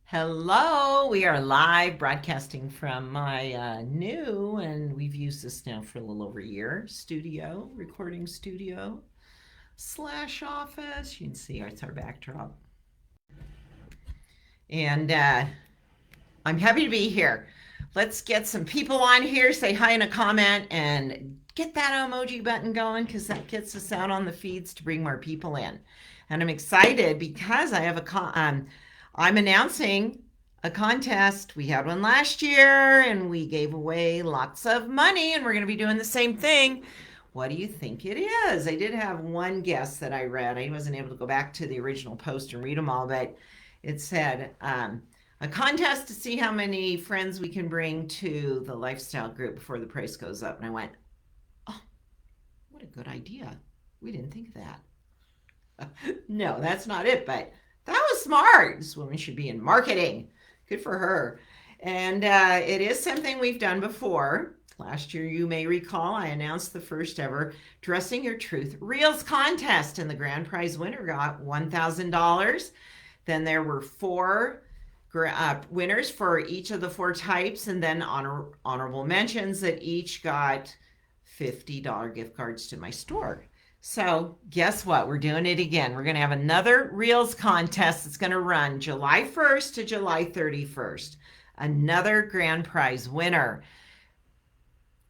Hello, we are live broadcasting from my new, and we've used this now for a little over a year, recording studio slash office. You can see it's our backdrop. And I'm happy to be here. Let's get some people on here, say hi in a comment, and get that emoji button going because that gets us out on the feeds to bring more people in. And I'm excited because I have I'm announcing a contest. We had one last year and we gave away lots of money, and we're going to be doing the same thing. What do you think it is? I did have one guess that I read. I wasn't able to go back to the original post and read them all, but it said a contest to see how many friends we can bring to the lifestyle group before the price goes up. And I went, oh, what a good idea. We didn't think of that. No, that's not it, but that was smart. This woman should be in marketing. Good for her. And it is something we've done before. Last year, you may recall, I announced the first ever Dressing Your Truth Reels contest, and the grand prize winner got $1,000. Then there were four winners for each of the four types, and then honorable mentions that each got $50 gift cards to my store. So guess what? We're doing it again. We're going to have another Reels contest that's going to run July 1st to July 31st. Another grand prize winner.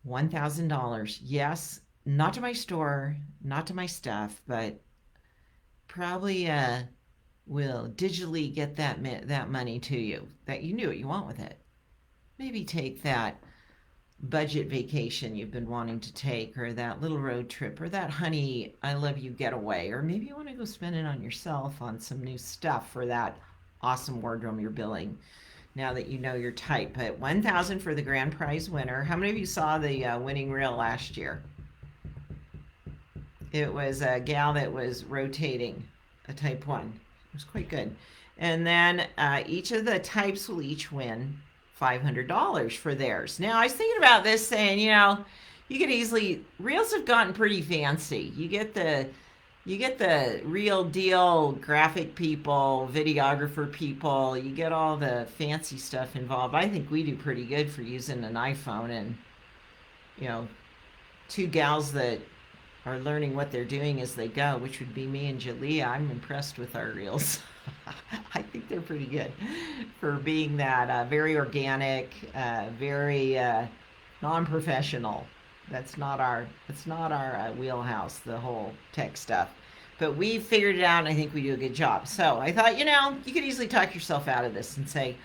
$1,000. Yes, not to my store, not to my stuff, but probably will digitally get that money to you, that you knew what you want with it. Maybe take that budget vacation you've been wanting to take, or that little road trip, or that honey I love you getaway, or maybe you want to go spend it on yourself on some new stuff for that awesome wardrobe you're building now that you know your type. But 1,000 for the grand prize winner. How many of you saw the winning reel last year? It was a gal that was rotating a type 1. It was quite good. And then each of the types will each win $500 for theirs. Now, I was thinking about this saying, you could easily, reels have gotten pretty fancy. You get the real deal graphic people, videographer people, you get all the fancy stuff involved. I think we do pretty good for using an iPhone, and two gals that are learning what they're doing as they go, which would be me and Jalea. I'm impressed with our reels. I think they're pretty good for being that very organic, very non-professional. That's not our wheelhouse, the whole tech stuff. But we figured it out, and I think we do a good job. So I thought, you could easily talk yourself out of this and say,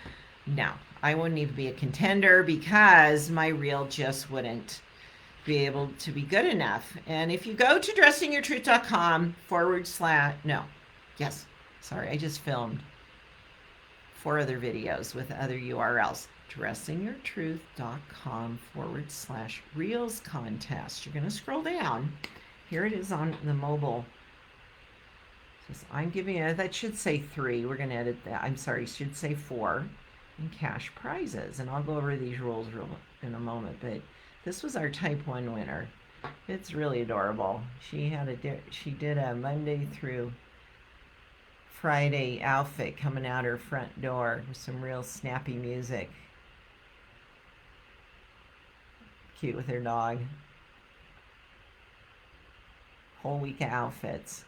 no, I wouldn't even be a contender because my reel just wouldn't be able to be good enough. And if you go to dressingyourtruth.com I just filmed 4 other videos with other URLs. dressingyourtruth.com/reels contest. You're going to scroll down. Here it is on the mobile. I'm giving you, that should say 3. We're going to edit that. I'm sorry, should say 4. And cash prizes. And I'll go over these rules in a moment. But this was our type 1 winner. It's really adorable. She did a Monday through Friday outfit coming out her front door with some real snappy music. Cute with her dog. Whole week of outfits.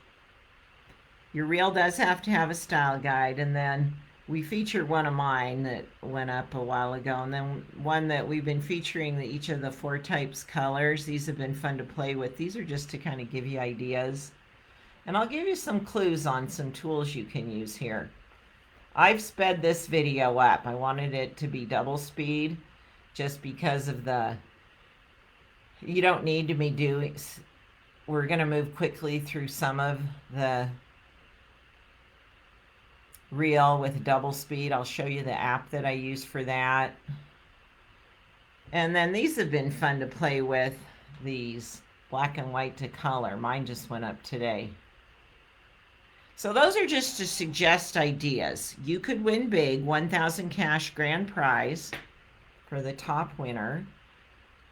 Your reel does have to have a style guide, and then we featured one of mine that went up a while ago, and then one that we've been featuring, each of the 4 types colors. These have been fun to play with. These are just to kind of give you ideas. And I'll give you some clues on some tools you can use here. I've sped this video up. I wanted it to be double speed just because of you don't need to be doing, we're going to move quickly through some of the reel with double speed. I'll show you the app that I use for that. And then these have been fun to play with, these black and white to color. Mine just went up today. So those are just to suggest ideas. You could win big, 1,000 cash grand prize for the top winner.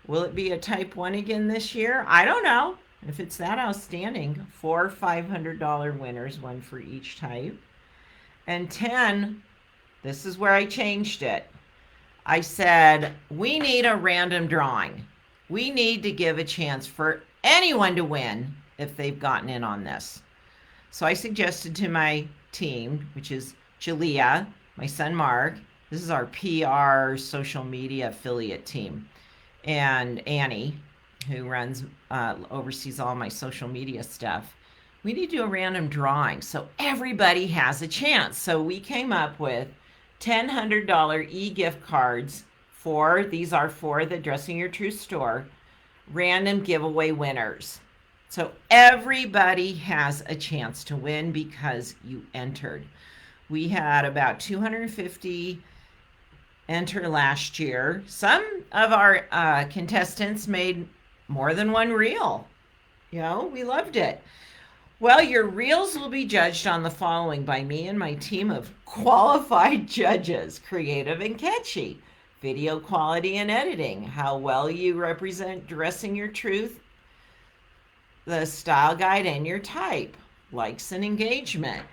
Will it be a type 1 again this year? I don't know. If it's that outstanding, 4 $500 winners, one for each type. And 10 This is where I changed it. I said, we need a random drawing. We need to give a chance for anyone to win if they've gotten in on this. So I suggested to my team, which is Jalea, my son Mark, this is our PR social media affiliate team, and Annie, who oversees all my social media stuff. We need to do a random drawing so everybody has a chance. So we came up with $1,000 e-gift cards these are for the Dressing Your Truth store, random giveaway winners. So everybody has a chance to win because you entered. We had about 250 enter last year. Some of our contestants made more than one reel. We loved it. Well, your reels will be judged on the following by me and my team of qualified judges: creative and catchy, video quality and editing, how well you represent Dressing Your Truth, the style guide, and your type, likes and engagement.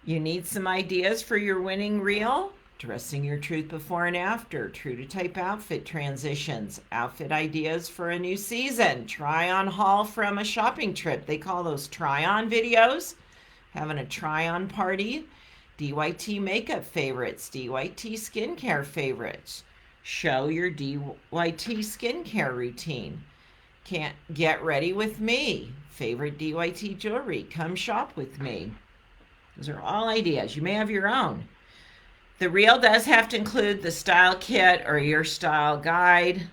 You need some ideas for your winning reel? Dressing Your Truth before and after, true to type outfit transitions, outfit ideas for a new season, try on haul from a shopping trip. They call those try on videos. Having a try on party, DYT makeup favorites, DYT skincare favorites. Show your DYT skincare routine. Can't get ready with me. Favorite DYT jewelry. Come shop with me. Those are all ideas. You may have your own. The reel does have to include the style kit or your style guide.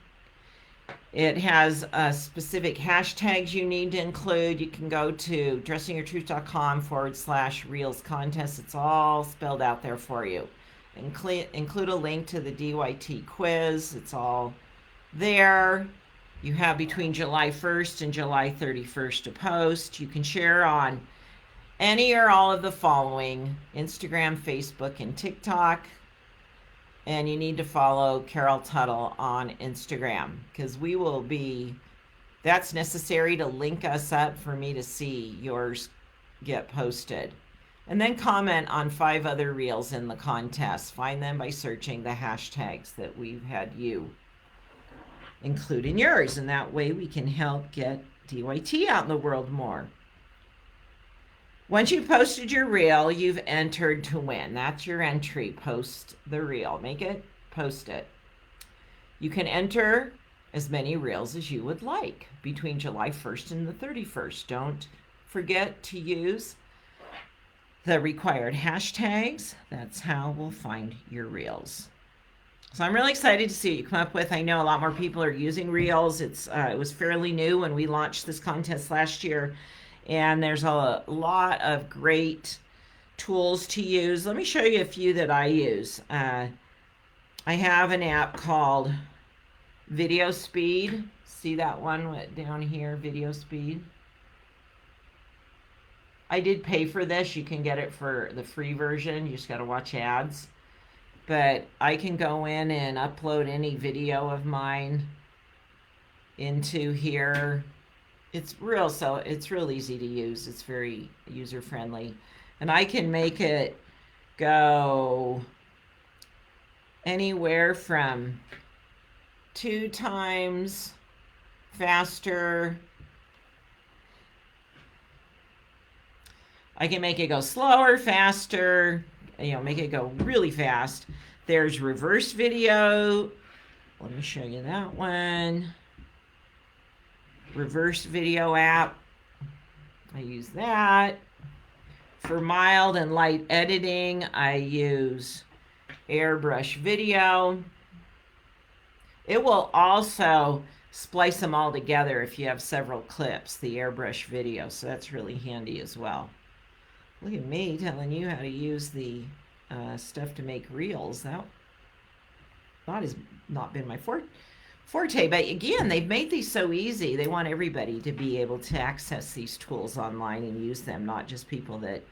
It has specific hashtags you need to include. You can go to dressingyourtruth.com/reels contest. It's all spelled out there for you. Include a link to the DYT quiz. It's all there. You have between July 1st and July 31st to post. You can share on any or all of the following: Instagram, Facebook, and TikTok. And you need to follow Carol Tuttle on Instagram, because that's necessary to link us up for me to see yours get posted. And then comment on 5 other reels in the contest. Find them by searching the hashtags that we've had you include in yours, and that way we can help get DYT out in the world more. Once you've posted your reel, you've entered to win. That's your entry. Post the reel. Make it, post it. You can enter as many reels as you would like between July 1st and the 31st. Don't forget to use the required hashtags. That's how we'll find your reels. So I'm really excited to see what you come up with. I know a lot more people are using reels. It was fairly new when we launched this contest last year, and there's a lot of great tools to use. Let me show you a few that I use. I have an app called Video Speed. See that one down here, Video Speed? I did pay for this. You can get it for the free version. You just got to watch ads. But I can go in and upload any video of mine into here. It's real easy to use. It's very user friendly. And I can make it go anywhere from 2 times faster. I can make it go slower, faster, make it go really fast. There's reverse video. Let me show you that one. Reverse video app. I use that. For mild and light editing, I use Airbrush Video. It will also splice them all together if you have several clips, the Airbrush Video, so that's really handy as well. Look at me telling you how to use the stuff to make reels. That has not been my forte, but again, they've made these so easy. They want everybody to be able to access these tools online and use them, not just people that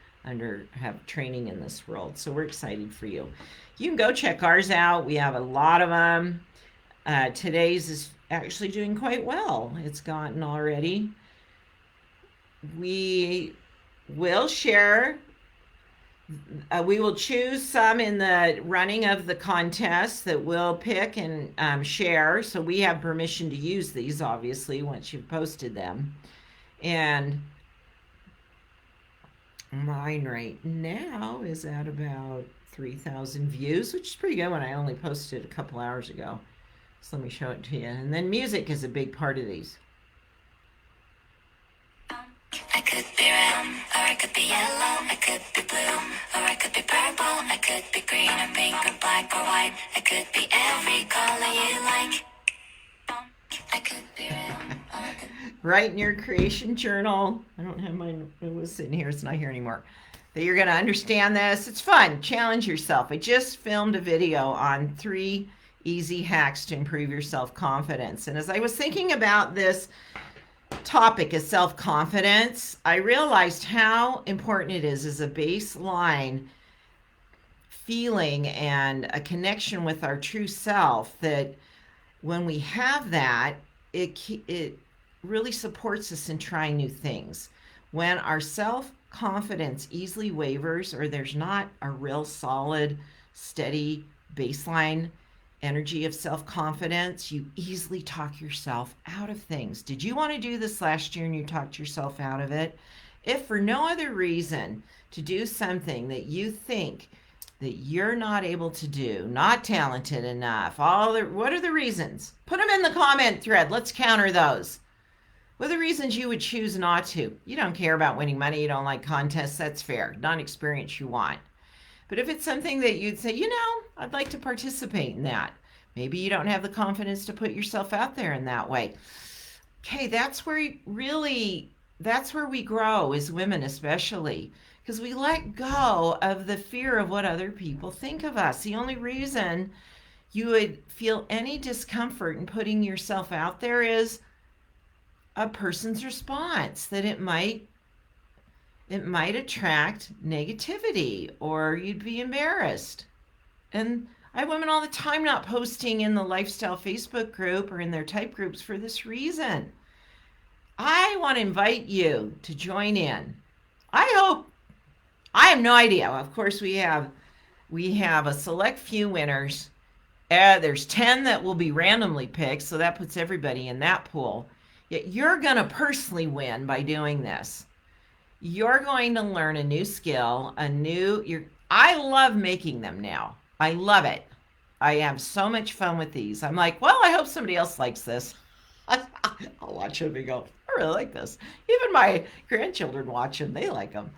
have training in this world. So we're excited for you. You can go check ours out. We have a lot of them. Today's is actually doing quite well. It's gotten already. We will share We will choose some in the running of the contest that we'll pick and share. So we have permission to use these, obviously, once you've posted them. And mine right now is at about 3,000 views, which is pretty good when I only posted a couple hours ago. So let me show it to you. And then music is a big part of these. I could be red, or I could be yellow, I could be blue, or I could be purple, I could be green or pink or black or white, I could be every color you like. I could be red, or I could Write in your creation journal. I don't have mine. It was sitting here. It's not here anymore. That you're going to understand this. It's fun. Challenge yourself. I just filmed a video on 3 easy hacks to improve your self-confidence. And as I was thinking about this topic of self-confidence, I realized how important it is as a baseline feeling and a connection with our true self, that when we have that, it really supports us in trying new things. When our self-confidence easily wavers, or there's not a real solid, steady baseline energy of self-confidence, you easily talk yourself out of things. Did you want to do this last year and you talked yourself out of it? If for no other reason, to do something that you think that you're not able to do, not talented enough, what are the reasons? Put them in the comment thread. Let's counter those. What are the reasons you would choose not to? You don't care about winning money. You don't like contests. That's fair. Not experience you want. But if it's something that you'd say, I'd like to participate in that. Maybe you don't have the confidence to put yourself out there in that way. Okay, that's where we grow as women, especially, because we let go of the fear of what other people think of us. The only reason you would feel any discomfort in putting yourself out there is a person's response, that it might attract negativity, or you'd be embarrassed. And I have women all the time not posting in the lifestyle Facebook group or in their type groups for this reason. I want to invite you to join in. I have no idea. Of course, we have a select few winners. There's 10 that will be randomly picked, so that puts everybody in that pool. Yet you're going to personally win by doing this. You're going to learn a new skill, I love making them now. I love it. I have so much fun with these. I'm like, well, I hope somebody else likes this. I'll watch them and go, I really like this. Even my grandchildren watch them. They like them.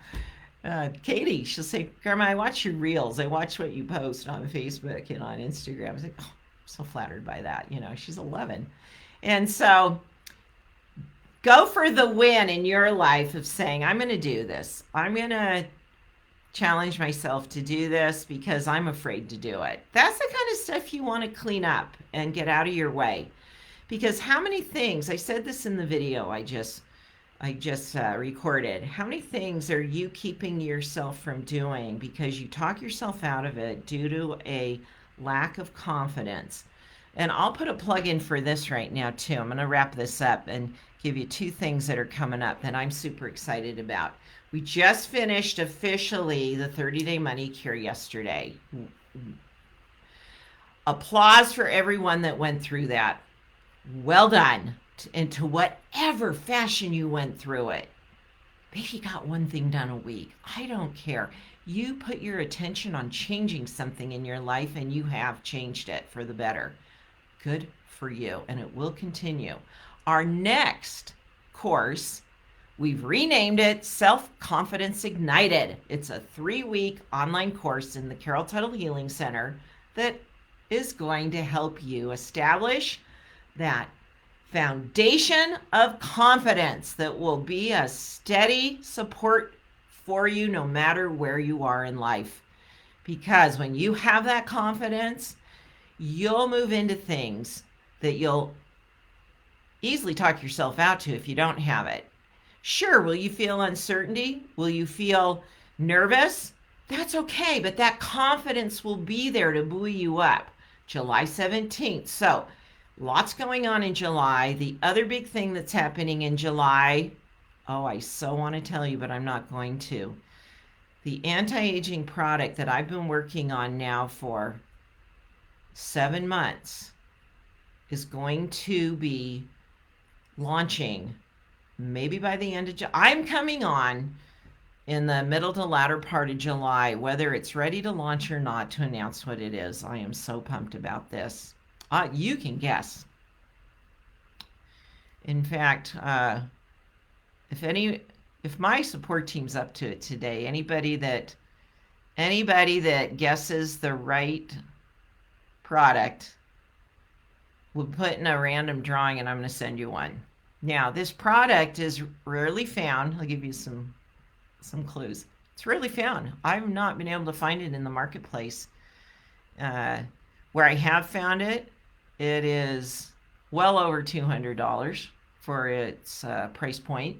Katie, she'll say, Grandma, I watch your reels. I watch what you post on Facebook and on Instagram. I was like, oh, I'm so flattered by that. She's 11. And so go for the win in your life of saying, I'm going to do this. I'm going to challenge myself to do this because I'm afraid to do it. That's the kind of stuff you want to clean up and get out of your way. Because how many things, I said this in the video I just recorded, how many things are you keeping yourself from doing because you talk yourself out of it due to a lack of confidence? And I'll put a plug in for this right now too. I'm going to wrap this up and give you 2 things that are coming up that I'm super excited about. We just finished officially the 30-day money cure yesterday. Applause for everyone that went through that. Well done. Into whatever fashion you went through it. Maybe you got one thing done a week. I don't care. You put your attention on changing something in your life and you have changed it for the better. Good for you. And it will continue. Our next course, we've renamed it Self-Confidence Ignited. It's a 3-week online course in the Carol Tuttle Healing Center that is going to help you establish that foundation of confidence that will be a steady support for you no matter where you are in life. Because when you have that confidence, you'll move into things that you'll easily talk yourself out to if you don't have it. Sure, will you feel uncertainty? Will you feel nervous? That's okay, but that confidence will be there to buoy you up. July 17th. So, lots going on in July. The other big thing that's happening in July, I so want to tell you, but I'm not going to. the anti-aging product that I've been working on now for 7 months is going to be launching maybe by the end of July. I'm coming on in the middle to latter part of July, whether it's ready to launch or not, to announce what it is. I am so pumped about this. You can guess. In fact, if my support team's up to it today, anybody that guesses the right product, we'll put in a random drawing, and I'm going to send you one. Now, this product is rarely found. I'll give you some clues. It's rarely found. I've not been able to find it in the marketplace. Where I have found it, it is well over $200 for its price point.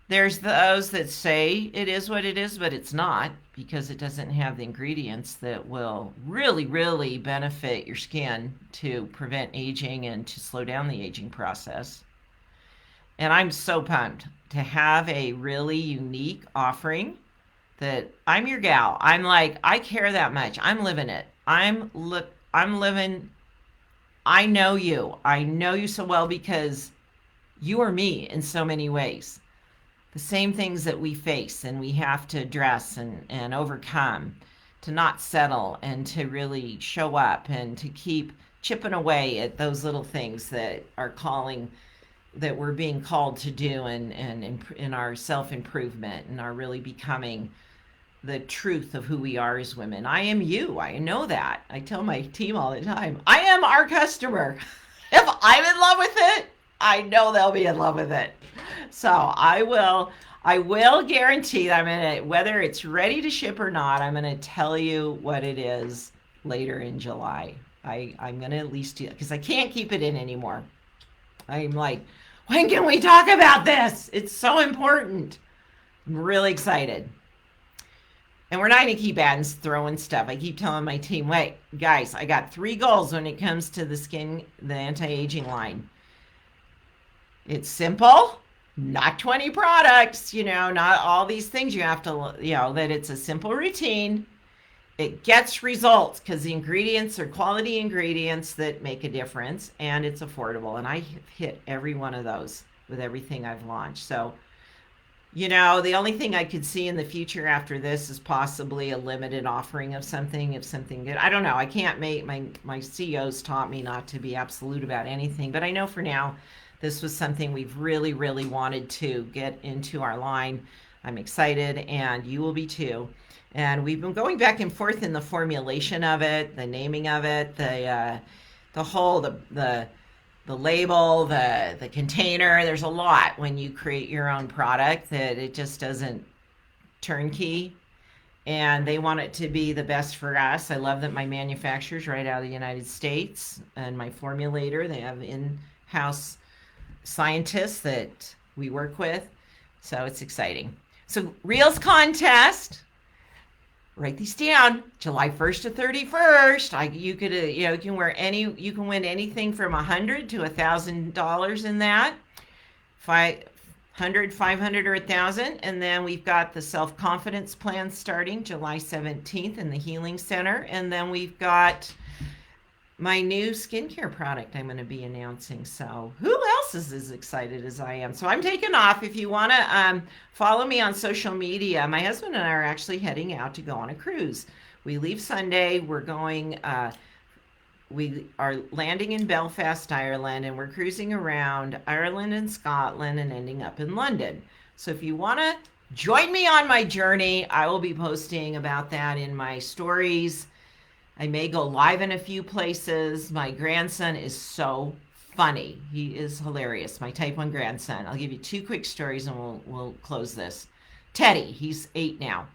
There's those that say it is what it is, but it's not, because it doesn't have the ingredients that will really, really benefit your skin to prevent aging and to slow down the aging process. And I'm so pumped to have a really unique offering that I'm your gal. I'm like, I care that much. I'm living it. I'm living. I know you. I know you so well because you are me in so many ways. The same things that we face and we have to address and overcome, to not settle and to really show up and to keep chipping away at those little things that are that we're being called to do and in our self-improvement and are really becoming the truth of who we are as women. I am you. I know that. I tell my team all the time, I am our customer. If I'm in love with it, I know they'll be in love with it. So I will guarantee that I'm going to, whether it's ready to ship or not, I'm going to tell you what it is later in July. I'm going to at least do that because I can't keep it in anymore. I'm like, when can we talk about this? It's so important. I'm really excited. And we're not going to keep adding, throwing stuff. I keep telling my team, wait, guys, I got 3 goals when it comes to the anti-aging line. It's simple, not 20 products, not all these things you have to, that it's a simple routine. It gets results because the ingredients are quality ingredients that make a difference, and it's affordable. And I hit every one of those with everything I've launched. So, the only thing I could see in the future after this is possibly a limited offering of something, if something good. I don't know. I can't make, my CEOs taught me not to be absolute about anything, but I know for now, this was something we've really, really wanted to get into our line. I'm excited, and you will be too. And we've been going back and forth in the formulation of it, the naming of it, the label, the container. There's a lot when you create your own product that it just doesn't turnkey. And they want it to be the best for us. I love that my manufacturer's right out of the United States, and my formulator, they have in-house scientists that we work with. So it's exciting. So Reels contest, write these down, July 1st to 31st. You can win anything from $100 to $1,000 in that. 500, 500, or 1,000. And then we've got the self-confidence plan starting July 17th in the Healing Center. And then we've got my new skincare product I'm going to be announcing. So who else is as excited as I am? So I'm taking off. If you want to follow me on social media, my husband and I are actually heading out to go on a cruise. We leave Sunday. We are landing in Belfast, Ireland, and we're cruising around Ireland and Scotland and ending up in London. So if you want to join me on my journey, I will be posting about that in my stories. I may go live in a few places. My grandson is so funny. He is hilarious. My type 1 grandson. I'll give you 2 quick stories and we'll close this. Teddy, he's 8 now.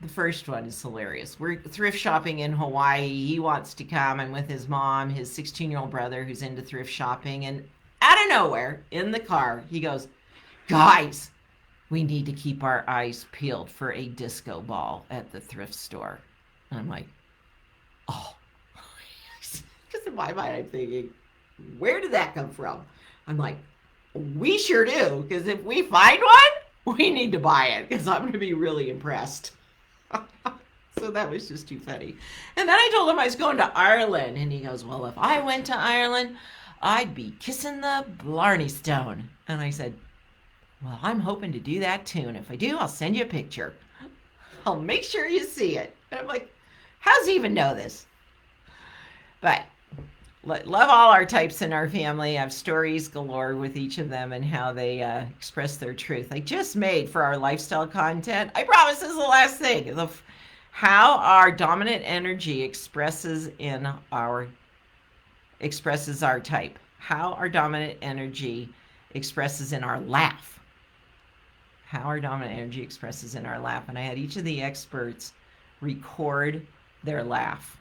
The first one is hilarious. We're thrift shopping in Hawaii. He wants to come. I'm with his mom, his 16-year-old brother who's into thrift shopping. And out of nowhere, in the car, he goes, guys, we need to keep our eyes peeled for a disco ball at the thrift store. And I'm like, oh, because in my mind I'm thinking, where did that come from? I'm like, we sure do, because if we find one, We need to buy it because I'm going to be really impressed. So that was just too funny. And then I told him I was going to Ireland. And he goes, well, if I went to Ireland, I'd be kissing the Blarney Stone. And I said, well, I'm hoping to do that too. And if I do, I'll send you a picture. I'll make sure you see it. And I'm like, how's he even know this? But love all our types in our family. I have stories galore with each of them and how they express their truth. I just made for our lifestyle content. I promise this is the last thing. How our dominant energy expresses our type. How our dominant energy expresses in our laugh. How our dominant energy expresses in our laugh. And I had each of the experts record their laugh.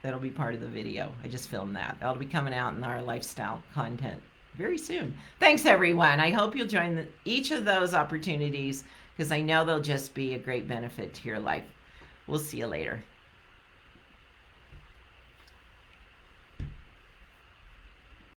That'll be part of the video. I just filmed that. That'll be coming out in our lifestyle content very soon. Thanks, everyone. I hope you'll join each of those opportunities because I know they'll just be a great benefit to your life. We'll see you later.